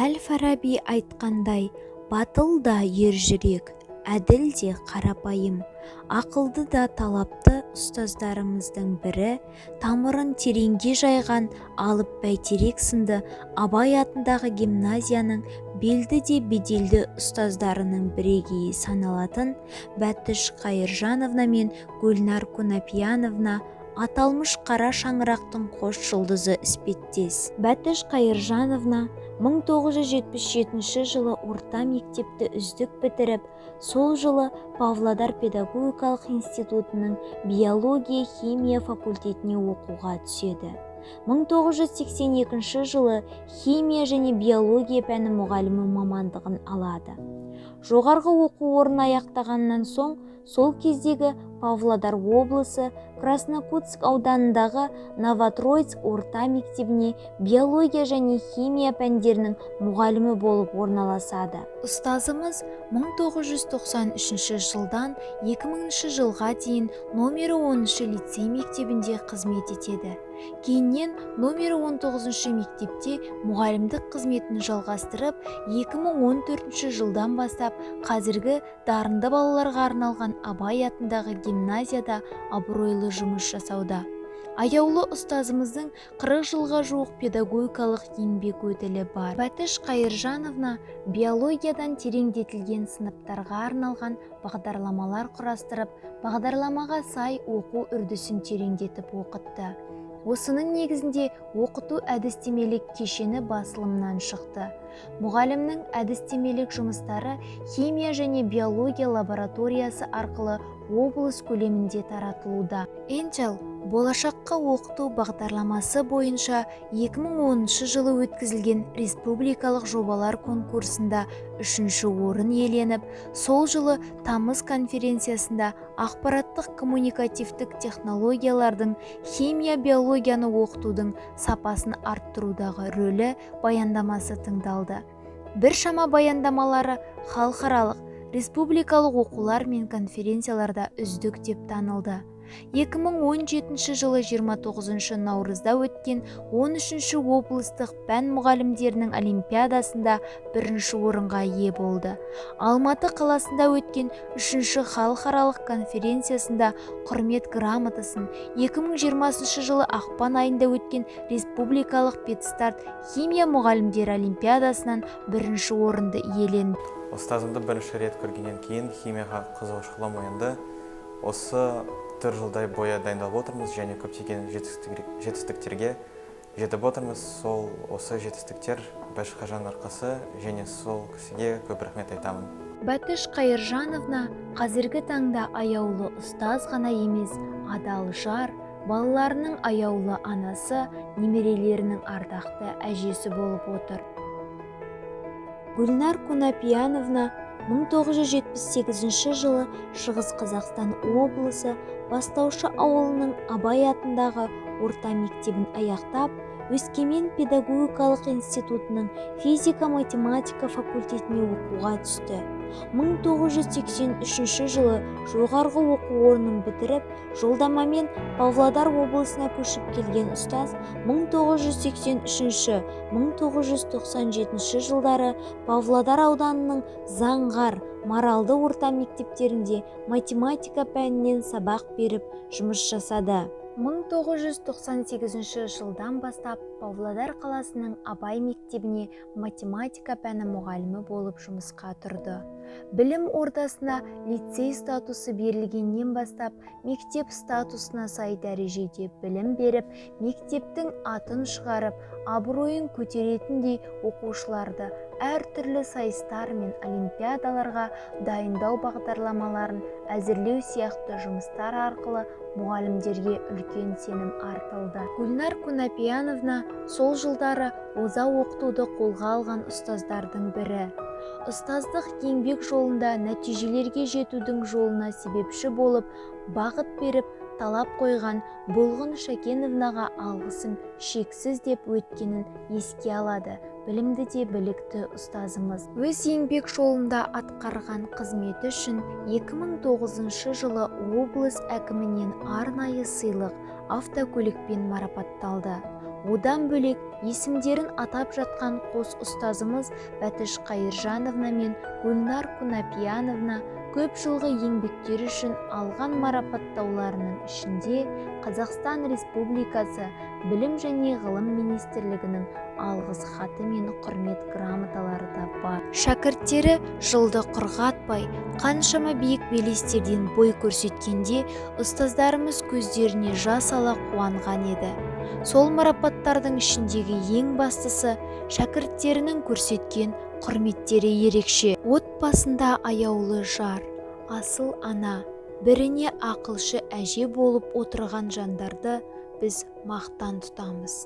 Әл-Фараби айтқандай, батыл да ержүрек, әділ де қарапайым, ақылды да талапты ұстаздарымыздың бірі, тамырын тереңге жайған Алып Бәйтерек сынды Абай атындағы гимназияның белді де беделді ұстаздарының бірегейі саналатын Бәтіш Қайыржановна мен Гүлнар Кунапияновна аталмыш қара шаңырақтың қос жұлдызы іспеттес. Бәтіш Қайыржановна 1977 жылы орта мектепті үздік бітіріп, сол жылы Павлодар педагогикалық институтының биология-химия факультетіне оқуға түседі. 1982 жылы химия және биология пәні мұғалімі мамандығын алады. Жоғарғы оқу орнын аяқтағаннан соң, сол кездегі Павлодар облысы Краснокутск ауданындағы Новотроицк орта мектебіне биология және химия пәндерінің мұғалімі болып орналасады. Ұстазымыз 1993 жылдан 2000 жылға дейін номері 10 лицей мектебінде қызмет етеді. Кейіннен номері 19 мектепте мұғалімдік қызметін жалғастырып, 2014 жылдан бастап қазіргі дарынды балаларға арналған Абай атындағы гимназияда абыройлы жұмыс жасауда. Аяулы ұстазымыздың 40 жылға жуық педагогикалық еңбек өтілі бар. Бәтіш Қайыржановна биологиядан тереңдетілген сыныптарға арналған бағдарламалар құрастырып, бағдарламаға сай оқу үрдісін тереңдетіп оқытты. Осының негізінде оқыту әдістемелік кешені басылымнан шықты. Мұғалімнің әдістемелік жұмыстары химия және биология лабораториясы арқылы облыс көлемінде таратылуда. Angel болашаққа оқыту бағдарламасы бойынша 2010 жылы өткізілген республикалық жобалар конкурсында 3-ші орын иеленіп, сол жылы тамыз конференциясында ақпараттық коммуникативтік технологиялардың химия-биологияны оқытудың сапасын арттырудағы рөлі баяндамасы тыңдалды. Біршама баяндамалары халықаралық, республикалық оқулар мен конференцияларда үздік деп танылды. 2017 жылы 29 наурызда өткен 13-ші облыстық пән мұғалімдерінің олимпиадасында 1-ші орынға ие болды. Алматы қаласында өткен 3-ші халықаралық конференциясында құрмет грамотасын, 2020 жылы ақпан айында өткен республикалық педстарт химия мұғалімдері олимпиадасынан 1-ші орынды иеленді. Ұстазымды бірінші рет көргеннен кейін химияға қызығушылығым оянды. Осы 4 жылдай бойы дайындалып отырмыз және көптеген жетістіктерге жетіп отырмыз. Осы жетістіктер Бәтіш Қайыржановның арқасы және сол кісіге көп рахмет айтамын. Бәтіш Қайыржановна қазіргі таңда аяулы ұстаз ғана емес, адал жар, балаларының аяулы анасы, немерелерінің ардақты әжесі болып отыр. Гүлнар Кунапияновна 1978 жылы Шығыс Қазақстан облысы Бастаушы ауылының Абай атындағы орта мектебін аяқтап, Өскемен педагогикалық институтының физика-математика факультетіне оқуға түсті. 1983 жылы жоғарғы оқу орнын бітіріп, жолдамамен Павлодар облысына көшіп келген ұстаз 1983-1997 жылдары Павлодар ауданының Заңғар, Маралды орта мектептерінде математика пәнінен сабақ беріп жұмыс жасады. 1998 жылдан бастап Павлодар қаласының Абай мектебіне математика пәні мұғалімі болып жұмысқа тұрды. Білім ордасына лицей статусы берілгеннен бастап мектеп статусына сай дәрежеде білім беріп, мектептің атын шығарып, абыройын көтеретіндей оқушыларды әртүрлі сайыстар мен олимпиадаларға дайындау бағдарламаларын әзірлеу сияқты жұмыстар арқылы мұғалімдерге үлкен сенім артылды. Гүлнар Кунапияновна сол жылдары оза оқытуды қолға алған ұстаздардың бірі. Ұстаздық еңбек жолында нәтижелерге жетудің жолына себепші болып, бағыт беріп, талап қойған Бұлғын Шәкеновнаға алғысын шексіз деп өткенін еске алады. Білімді де білікті ұстазымыз. Өз еңбек жолында атқарған қызметі үшін 2009 жылы облыс әкімінен арнайы сыйлық автокөлікпен марапатталды. Одан бөлек есімдерін атап жатқан қос ұстазымыз Бәтіш Қайыржановна мен Гүлнар Кунапияновна көп жылғы еңбектері үшін алған марапаттауларының ішінде Қазақстан Республикасы Білім және Ғылым Министрлігінің алғыс хаты мен құрмет грамоталары да бар. Шәкірттері жылды құрғатпай, қаншама биік белестерден бой көрсеткенде ұстаздарымыз көздеріне жас ала қуанған еді. Сол марапаттардың ішіндегі ең бастысы шәкірттерінің көрсеткен құрметтері ерекше. Отбасында аяулы жар, асыл ана, біріне ақылшы әже болып отырған жандарды біз мақтан тұтамыз.